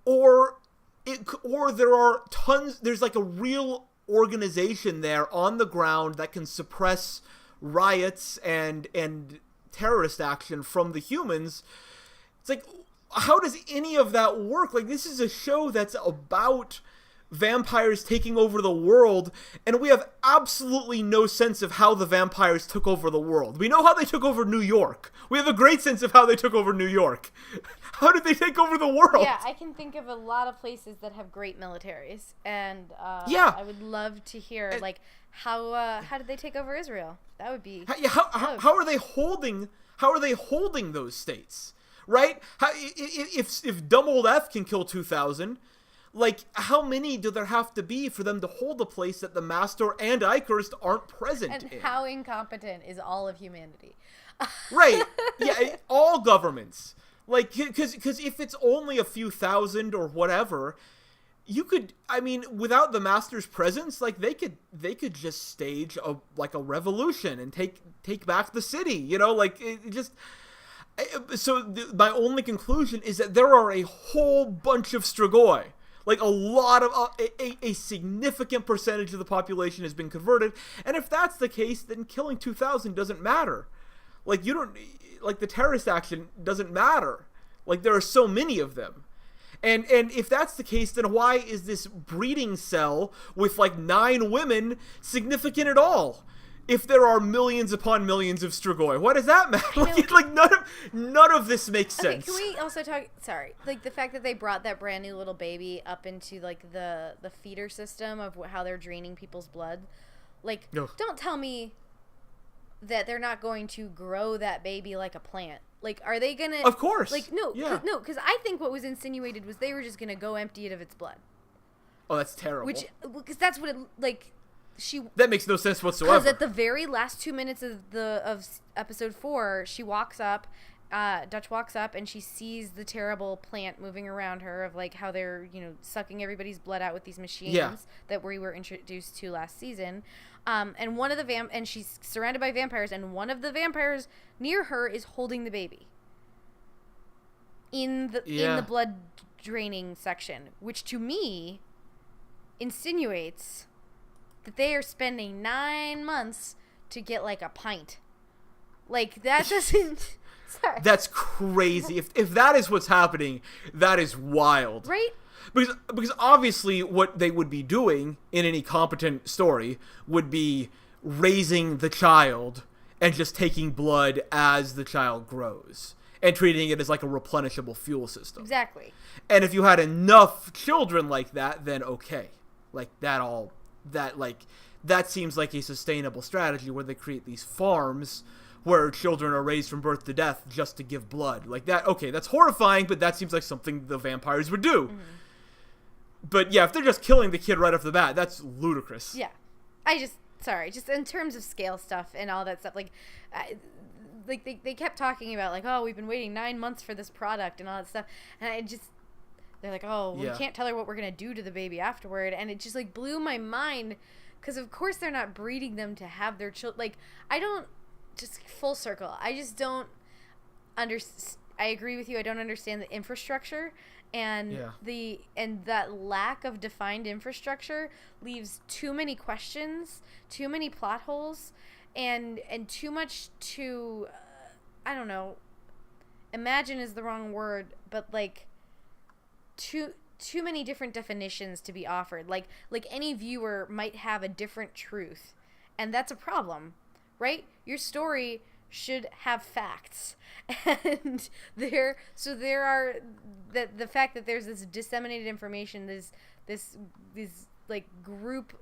or there are tons. There's like a real organization there on the ground that can suppress riots and terrorist action from the humans. It's like, how does any of that work? Like, this is a show that's about vampires taking over the world, and we have absolutely no sense of how the vampires took over the world. We know how they took over New York. We have a great sense of how they took over New York. How did they take over the world? Yeah, I can think of a lot of places that have great militaries, and I would love to hear how did they take over Israel? That would be how are they holding those states, right? If dumb old F can kill 2,000. Like, how many do there have to be for them to hold a place that the Master and Eichhorst aren't present in? And how incompetent is all of humanity? Right. Yeah, all governments. Like, because if it's only a few thousand or whatever, you could, without the Master's presence, like, they could just stage a revolution and take back the city, So my only conclusion is that there are a whole bunch of Strigoi. Like, a lot of a significant percentage of the population has been converted, and if that's the case, then killing 2,000 doesn't matter. Like, the terrorist action doesn't matter. Like, there are so many of them, and if that's the case, then why is this breeding cell with like 9 women significant at all? If there are millions upon millions of Strigoi, what does that matter? Like none of this makes sense. Can we also talk? Sorry, like the fact that they brought that brand new little baby up into like the feeder system of how they're draining people's blood. Like, don't tell me that they're not going to grow that baby like a plant. Like, are they gonna? Of course. Like, no, because I think what was insinuated was they were just gonna go empty it of its blood. Oh, that's terrible. Because that's what it like. That makes no sense whatsoever. Because at the very last 2 minutes of episode 4, she walks up. Dutch walks up and she sees the terrible plant moving around her of like how they're sucking everybody's blood out with these machines that we were introduced to last season, and one of the and she's surrounded by vampires, and one of the vampires near her is holding the baby in the blood draining section, which to me insinuates that they are spending 9 months to get like a pint. Like, that doesn't. Sorry. That's crazy. If that is what's happening, that is wild. Right? Because obviously what they would be doing in any competent story would be raising the child and just taking blood as the child grows and treating it as like a replenishable fuel system. Exactly. And if you had enough children like that, then okay. Like that seems like a sustainable strategy where they create these farms where children are raised from birth to death just to give blood. Like that, okay, that's horrifying, but that seems like something the vampires would do. Mm-hmm. But yeah, if they're just killing the kid right off the bat, that's ludicrous. Yeah. Just in terms of scale stuff and all that stuff, like they kept talking about like, oh, we've been waiting 9 months for this product and all that stuff. And they're like, oh, we can't tell her what we're going to do to the baby afterward. And it just like blew my mind because of course they're not breeding them to have their children. Like, just full circle. I just don't understand. I agree with you. I don't understand the infrastructure and that lack of defined infrastructure leaves too many questions, too many plot holes, and too much to I don't know. Imagine is the wrong word, but like too many different definitions to be offered. Like any viewer might have a different truth, and that's a problem. Right? Your story should have facts. And the fact that there's this disseminated information, this like group,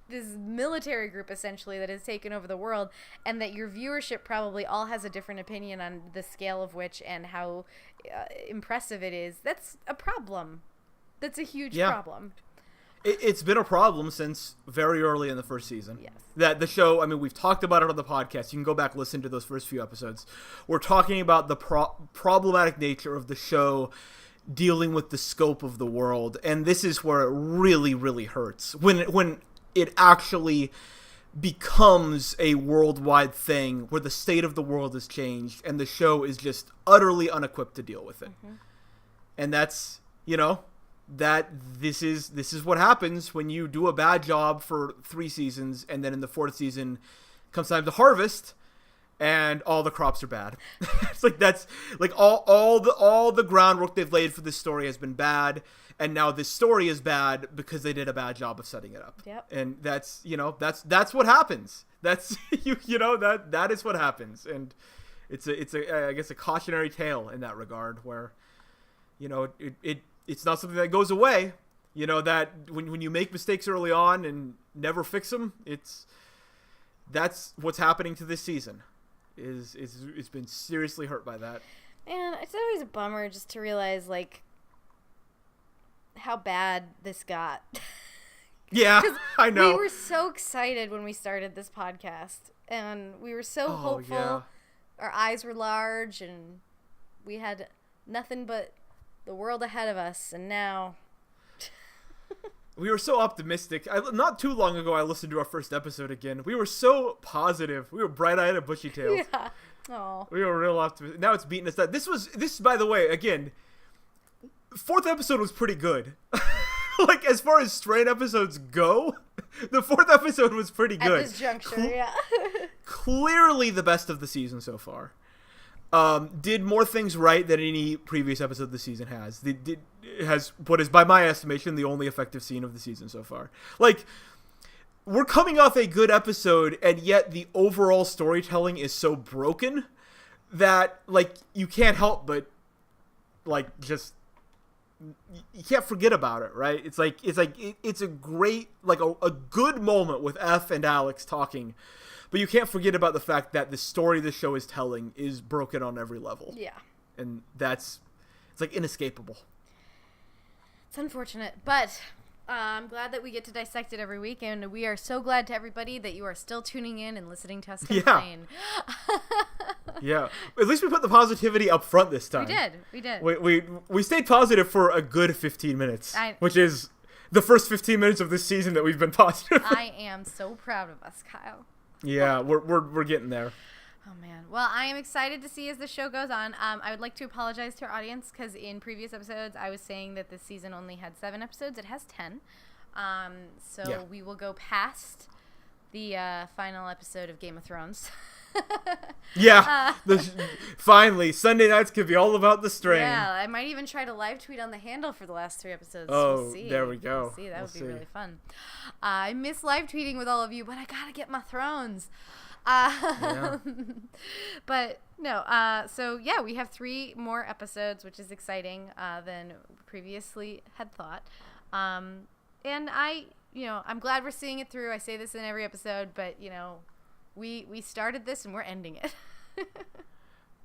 this military group essentially that has taken over the world, and that your viewership probably all has a different opinion on the scale of which and how impressive it is. That's a problem. That's a huge problem. It's been a problem since very early in the first season. Yes. That the show, I mean, we've talked about it on the podcast. You can go back and listen to those first few episodes. We're talking about the problematic nature of the show dealing with the scope of the world. And this is where it really, really hurts. When it actually becomes a worldwide thing where the state of the world has changed and the show is just utterly unequipped to deal with it. Mm-hmm. And that's, that this is what happens when you do a bad job for 3 seasons and then in the 4th season comes time to harvest and all the crops are bad. It's like that's like all the groundwork they've laid for this story has been bad, and now this story is bad because they did a bad job of setting it up. Yep. And that's that's what happens. That's that is what happens, and it's a I guess a cautionary tale in that regard where it's not something that goes away, that when you make mistakes early on and never fix them, that's what's happening to this season. It's been seriously hurt by that. And it's always a bummer just to realize like how bad this got. Yeah, I know. We were so excited when we started this podcast, and we were so hopeful. Yeah. Our eyes were large, and we had nothing but the world ahead of us, and now we were so optimistic. Not too long ago, I listened to our first episode again. We were so positive. We were bright-eyed and bushy-tailed. Yeah. Oh. We were real optimistic. Now it's beating us down. This, by the way, again, 4th episode was pretty good. Like, as far as Strain episodes go, the 4th episode was pretty good. At this juncture, yeah. Clearly the best of the season so far. Did more things right than any previous episode of the season has. Has what is, by my estimation, the only effective scene of the season so far. Like, we're coming off a good episode, and yet the overall storytelling is so broken that, like, you can't help but, like, just you can't forget about it, right? It's a great, like, a good moment with F and Alex talking. But you can't forget about the fact that the story the show is telling is broken on every level. Yeah. And it's like inescapable. It's unfortunate, but I'm glad that we get to dissect it every week, and we are so glad to everybody that you are still tuning in and listening to us complain. Yeah. At least we put the positivity up front this time. We did. We stayed positive for a good 15 minutes, which is the first 15 minutes of this season that we've been positive. I am so proud of us, Kyle. Yeah, we're getting there. Oh, man. Well, I am excited to see as the show goes on. I would like to apologize to our audience because in previous episodes, I was saying that this season only had 7 episodes. It has 10. We will go past the final episode of Game of Thrones. Finally, Sunday nights could be all about the strain. Yeah, I might even try to live tweet on the handle for the last 3 episodes. Oh, we'll see. There we go. We'll see. That would be really fun. I miss live tweeting with all of you, but I gotta get my Thrones. But no, we have 3 more episodes, which is exciting than previously had thought. And I'm glad we're seeing it through. I say this in every episode, but we started this and we're ending it.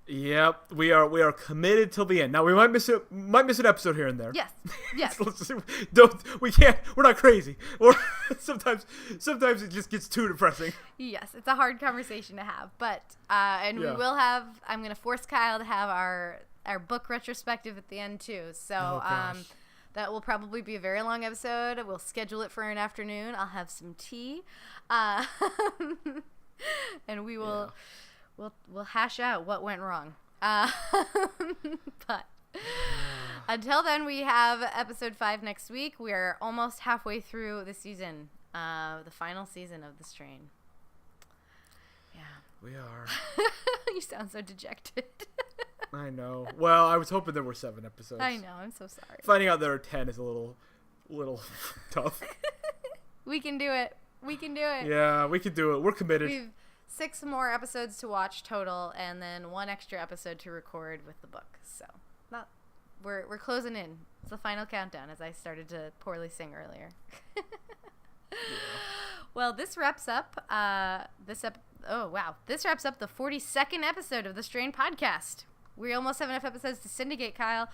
Yep, we are committed till the end. Now we might miss an episode here and there. Yes. We're not crazy. Or sometimes it just gets too depressing. Yes, it's a hard conversation to have, but we will have. I'm gonna force Kyle to have our book retrospective at the end too. So that will probably be a very long episode. We'll schedule it for an afternoon. I'll have some tea, and we will. Yeah. We'll hash out what went wrong. But until then, we have episode 5 next week. We are almost halfway through the season, the final season of The Strain. Yeah. We are. You sound so dejected. I know. Well, I was hoping there were 7 episodes. I know. I'm so sorry. Finding out there are 10 is a little tough. We can do it. Yeah, we can do it. We're committed. We've 6 more episodes to watch total, and then 1 extra episode to record with the book. So, we're closing in. It's the final countdown, as I started to poorly sing earlier. Yeah. Well, this wraps up. This wraps up the 42nd episode of the Strain podcast. We almost have enough episodes to syndicate, Kyle.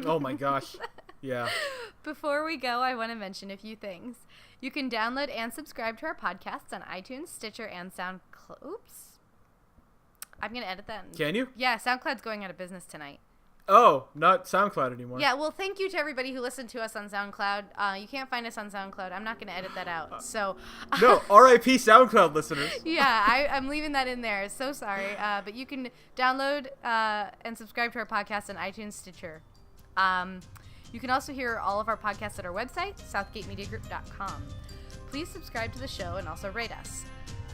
Oh my gosh. Yeah. Before we go, I want to mention a few things. You can download and subscribe to our podcasts on iTunes, Stitcher, and SoundCloud. Oops. I'm going to edit that. Can you? Yeah, SoundCloud's going out of business tonight. Oh, not SoundCloud anymore. Yeah, well, thank you to everybody who listened to us on SoundCloud. You can't find us on SoundCloud. I'm not going to edit that out. So. No, R.I.P. SoundCloud listeners. Yeah, I'm leaving that in there. So sorry. But you can download and subscribe to our podcast on iTunes, Stitcher. You can also hear all of our podcasts at our website, southgatemediagroup.com. Please subscribe to the show and also rate us.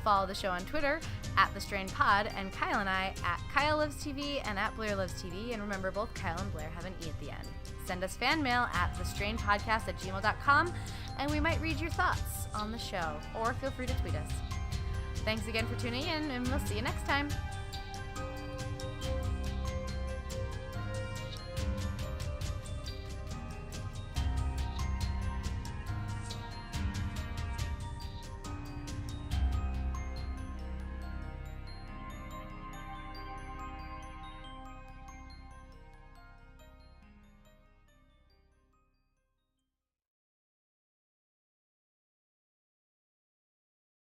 Follow the show on Twitter @TheStrainPod, and Kyle and I @KyleLovesTV and @BlairLovesTV. And remember, both Kyle and Blair have an E at the end. Send us fan mail @thestrainpodcast@gmail.com, and we might read your thoughts on the show, or feel free to tweet us. Thanks again for tuning in, and we'll see you next time.